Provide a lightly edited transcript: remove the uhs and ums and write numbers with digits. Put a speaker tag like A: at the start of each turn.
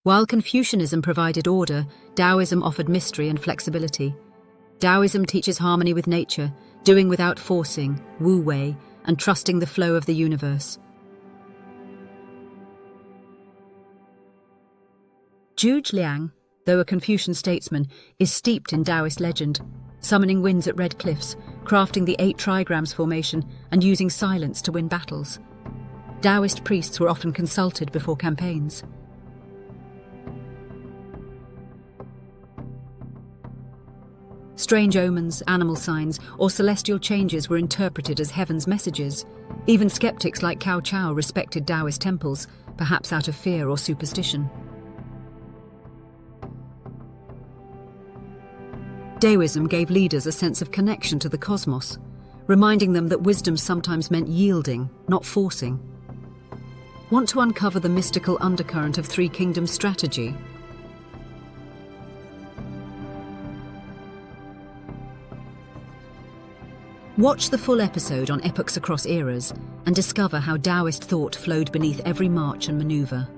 A: While Confucianism provided order, Daoism offered mystery and flexibility. Daoism teaches harmony with nature, doing without forcing, wu wei, and trusting the flow of the universe. Zhuge Liang, though a Confucian statesman, is steeped in Taoist legend, summoning winds at red cliffs, crafting the 8 trigrams formation, and using silence to win battles. Taoist priests were often consulted before campaigns. Strange omens, animal signs, or celestial changes were interpreted as heaven's messages. Even skeptics like Cao Cao respected Taoist temples, perhaps out of fear or superstition. Daoism gave leaders a sense of connection to the cosmos, reminding them that wisdom sometimes meant yielding, not forcing. Want to uncover the mystical undercurrent of Three Kingdoms strategy? Watch the full episode on Epochs across eras and discover how Taoist thought flowed beneath every march and maneuver.